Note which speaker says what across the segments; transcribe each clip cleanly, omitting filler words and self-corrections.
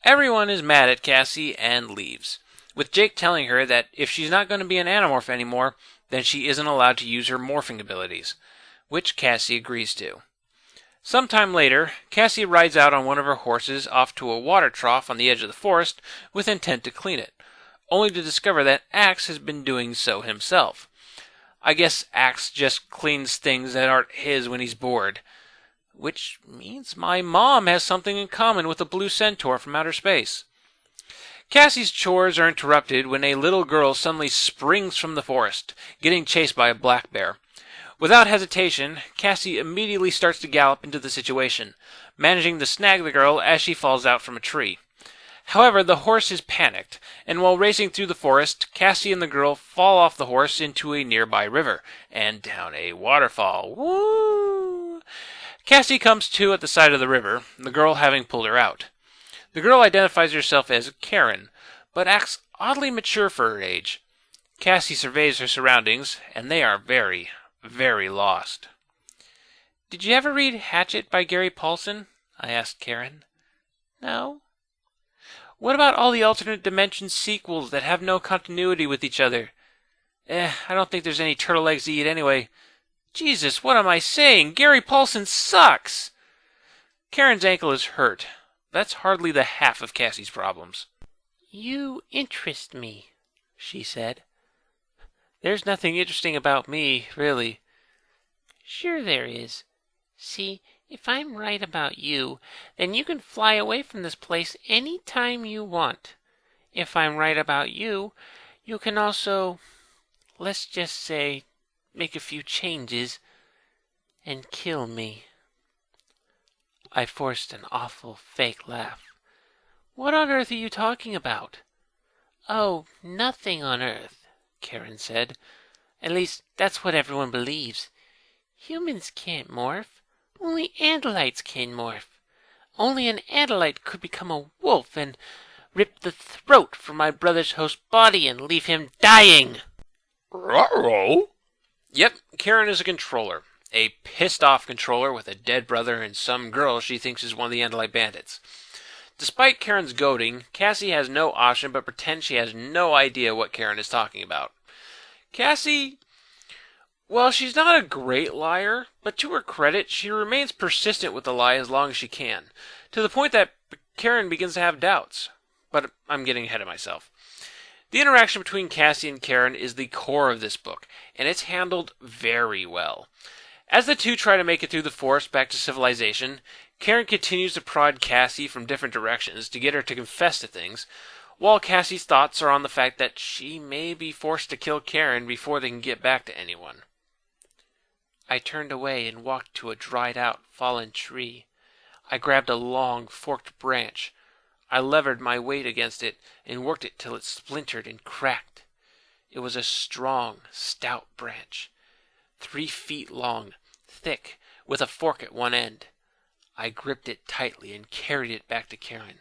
Speaker 1: Everyone is mad at Cassie and leaves, with Jake telling her that if she's not going to be an Animorph anymore, then she isn't allowed to use her morphing abilities, which Cassie agrees to. Sometime later, Cassie rides out on one of her horses off to a water trough on the edge of the forest with intent to clean it, only to discover that Axe has been doing so himself. I guess Axe just cleans things that aren't his when he's bored. Which means my mom has something in common with a blue centaur from outer space. Cassie's chores are interrupted when a little girl suddenly springs from the forest, getting chased by a black bear. Without hesitation, Cassie immediately starts to gallop into the situation, managing to snag the girl as she falls out from a tree. However, the horse is panicked, and while racing through the forest, Cassie and the girl fall off the horse into a nearby river, and down a waterfall. Woo! Cassie comes to at the side of the river, the girl having pulled her out. The girl identifies herself as Karen, but acts oddly mature for her age. Cassie surveys her surroundings, and they are very, very lost. "Did you ever read Hatchet by Gary Paulson?" I asked Karen. "No." "What about all the alternate dimension sequels that have no continuity with each other?" I don't think there's any turtle eggs to eat anyway." "Jesus, what am I saying? Gary Paulson sucks!" Karen's ankle is hurt. That's hardly the half of Cassie's problems. "You interest me," she said. "There's nothing interesting about me, really." "Sure there is. See, if I'm right about you, then you can fly away from this place any time you want. If I'm right about you, you can also, let's just say, make a few changes and kill me." I forced an awful fake laugh. "What on earth are you talking about?" "Oh, nothing on earth," Karen said. "At least, that's what everyone believes. Humans can't morph. Only Andalites can morph. Only an Andalite could become a wolf and rip the throat from my brother's host body and leave him dying."
Speaker 2: Ruh-roh?
Speaker 1: Yep, Karen is a controller. A pissed-off controller with a dead brother and some girl she thinks is one of the Andalite bandits. Despite Karen's goading, Cassie has no option but pretend she has no idea what Karen is talking about. Cassie, well, she's not a great liar, but to her credit, she remains persistent with the lie as long as she can, to the point that Karen begins to have doubts. But I'm getting ahead of myself. The interaction between Cassie and Karen is the core of this book, and it's handled very well. As the two try to make it through the forest back to civilization, Karen continues to prod Cassie from different directions to get her to confess to things, while Cassie's thoughts are on the fact that she may be forced to kill Karen before they can get back to anyone. I turned away and walked to a dried-out, fallen tree. I grabbed a long, forked branch. I levered my weight against it and worked it till it splintered and cracked. It was a strong, stout branch, 3 feet long, thick, with a fork at one end. I gripped it tightly and carried it back to Karen.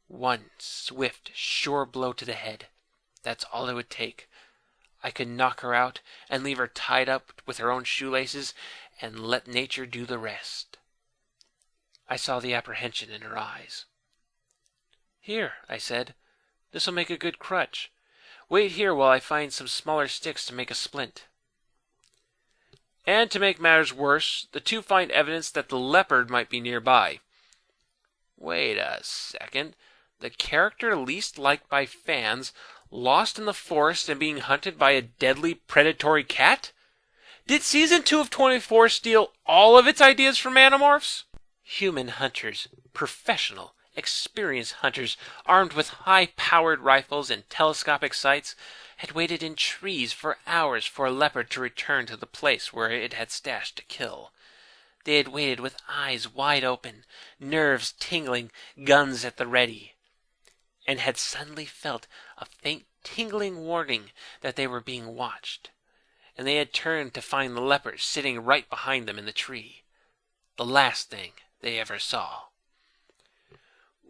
Speaker 1: One swift, sure blow to the head. That's all it would take. I could knock her out and leave her tied up with her own shoelaces and let nature do the rest. I saw the apprehension in her eyes. "Here," I said. "This'll make a good crutch. Wait here while I find some smaller sticks to make a splint." And to make matters worse, the two find evidence that the leopard might be nearby. Wait a second. The character least liked by fans, lost in the forest and being hunted by a deadly predatory cat? Did Season 2 of 24 steal all of its ideas from Animorphs? Human hunters, professional, experienced hunters, armed with high-powered rifles and telescopic sights, had waited in trees for hours for a leopard to return to the place where it had stashed to kill. They had waited with eyes wide open, nerves tingling, guns at the ready, and had suddenly felt a faint tingling warning that they were being watched, and they had turned to find the leopard sitting right behind them in the tree. The last thing they ever saw.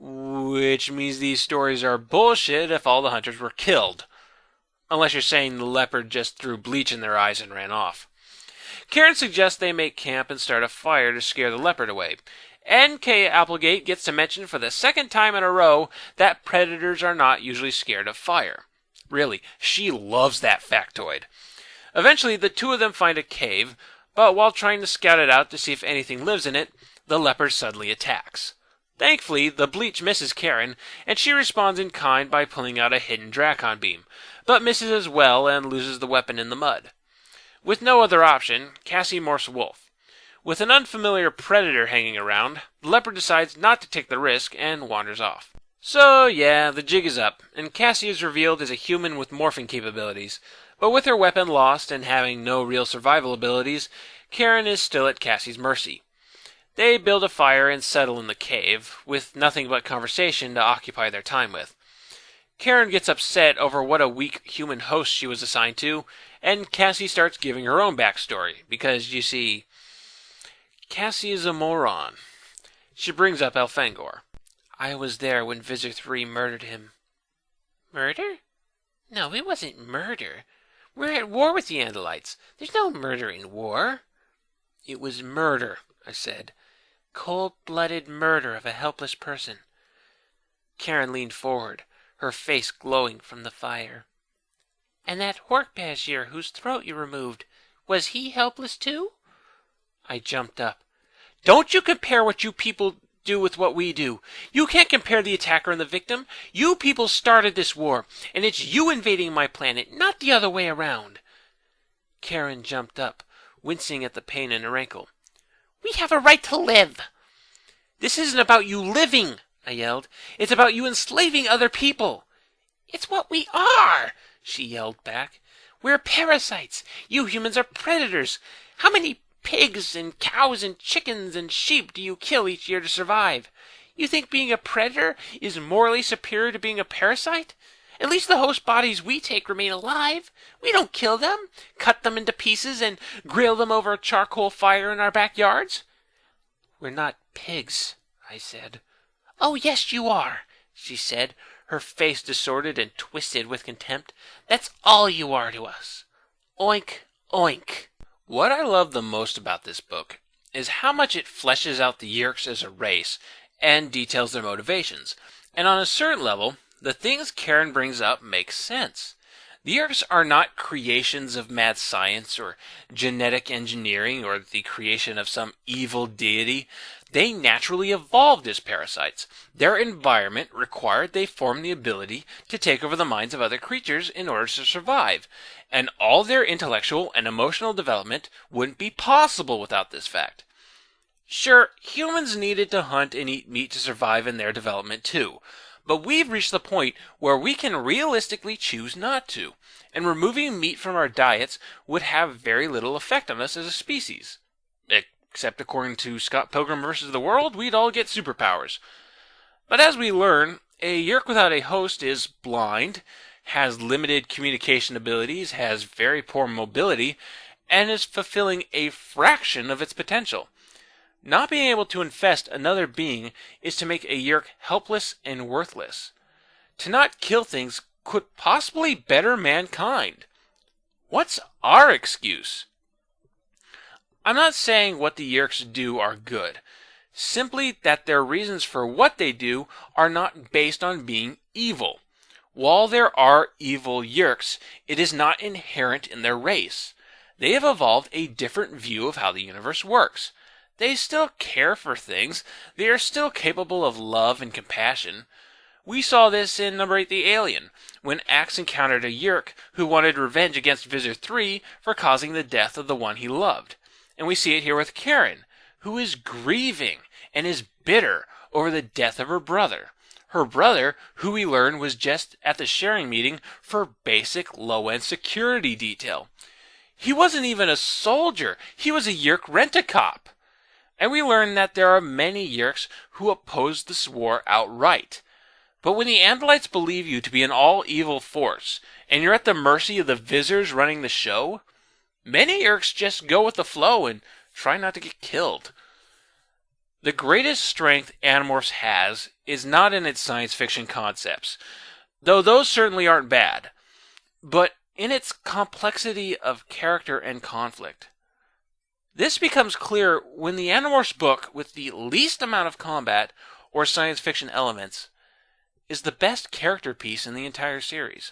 Speaker 1: Which means these stories are bullshit if all the hunters were killed. Unless you're saying the leopard just threw bleach in their eyes and ran off. Karen suggests they make camp and start a fire to scare the leopard away, And Kay Applegate gets to mention for the second time in a row that predators are not usually scared of fire. Really, she loves that factoid. Eventually, the two of them find a cave, but while trying to scout it out to see if anything lives in it, the leopard suddenly attacks. Thankfully, the Bleach misses Karen, and she responds in kind by pulling out a hidden Dracon beam, but misses as well and loses the weapon in the mud. With no other option, Cassie morphs wolf. With an unfamiliar predator hanging around, the leopard decides not to take the risk and wanders off. So yeah, the jig is up, and Cassie is revealed as a human with morphing capabilities, but with her weapon lost and having no real survival abilities, Karen is still at Cassie's mercy. They build a fire and settle in the cave, with nothing but conversation to occupy their time with. Karen gets upset over what a weak human host she was assigned to, and Cassie starts giving her own backstory, because, you see, Cassie is a moron. She brings up Elfangor. I was there when Visor 3 murdered him. Murder? No, it wasn't murder. We're at war with the Andalites. There's no murder in war. It was murder, I said. Cold-blooded murder of a helpless person. Karen leaned forward, her face glowing from the fire. And that Hork-Bashir whose throat you removed, was he helpless too? I jumped up. Don't you compare what you people do with what we do. You can't compare the attacker and the victim. You people started this war, and it's you invading my planet, not the other way around. Karen jumped up, wincing at the pain in her ankle. We have a right to live. This isn't about you living, I yelled. It's about you enslaving other people. It's what we are, she yelled back. We're parasites. You humans are predators. How many pigs and cows and chickens and sheep do you kill each year to survive? You think being a predator is morally superior to being a parasite? At least the host bodies we take remain alive. We don't kill them, cut them into pieces, and grill them over a charcoal fire in our backyards. We're not pigs, I said. Oh, yes, you are, she said, her face distorted and twisted with contempt. That's all you are to us. Oink, oink. What I love the most about this book is how much it fleshes out the Yeerks as a race and details their motivations. And on a certain level, the things Karen brings up make sense. The Yeerks are not creations of mad science or genetic engineering or the creation of some evil deity. They naturally evolved as parasites. Their environment required they form the ability to take over the minds of other creatures in order to survive, and all their intellectual and emotional development wouldn't be possible without this fact. Sure, humans needed to hunt and eat meat to survive in their development too, but we've reached the point where we can realistically choose not to, and removing meat from our diets would have very little effect on us as a species. Except according to Scott Pilgrim vs. the World, we'd all get superpowers. But as we learn, a Yeerk without a host is blind, has limited communication abilities, has very poor mobility, and is fulfilling a fraction of its potential. Not being able to infest another being is to make a Yeerk helpless and worthless. To not kill things could possibly better mankind. What's our excuse? I'm not saying what the Yeerks do are good, simply that their reasons for what they do are not based on being evil. While there are evil Yeerks, it is not inherent in their race. They have evolved a different view of how the universe works. They still care for things. They are still capable of love and compassion. We saw this in number 8 The Alien, when Axe encountered a Yeerk who wanted revenge against Visor 3 for causing the death of the one he loved. And we see it here with Karen, who is grieving and is bitter over the death of her brother. Her brother, who we learn was just at the sharing meeting for basic low-end security detail. He wasn't even a soldier. He was a Yeerk rent-a-cop. And we learn that there are many Yeerks who oppose this war outright. But when the Andalites believe you to be an all-evil force, and you're at the mercy of the Visors running the show, many Yeerks just go with the flow and try not to get killed. The greatest strength Animorphs has is not in its science fiction concepts, though those certainly aren't bad, but in its complexity of character and conflict. This becomes clear when the Animorphs book with the least amount of combat or science fiction elements is the best character piece in the entire series.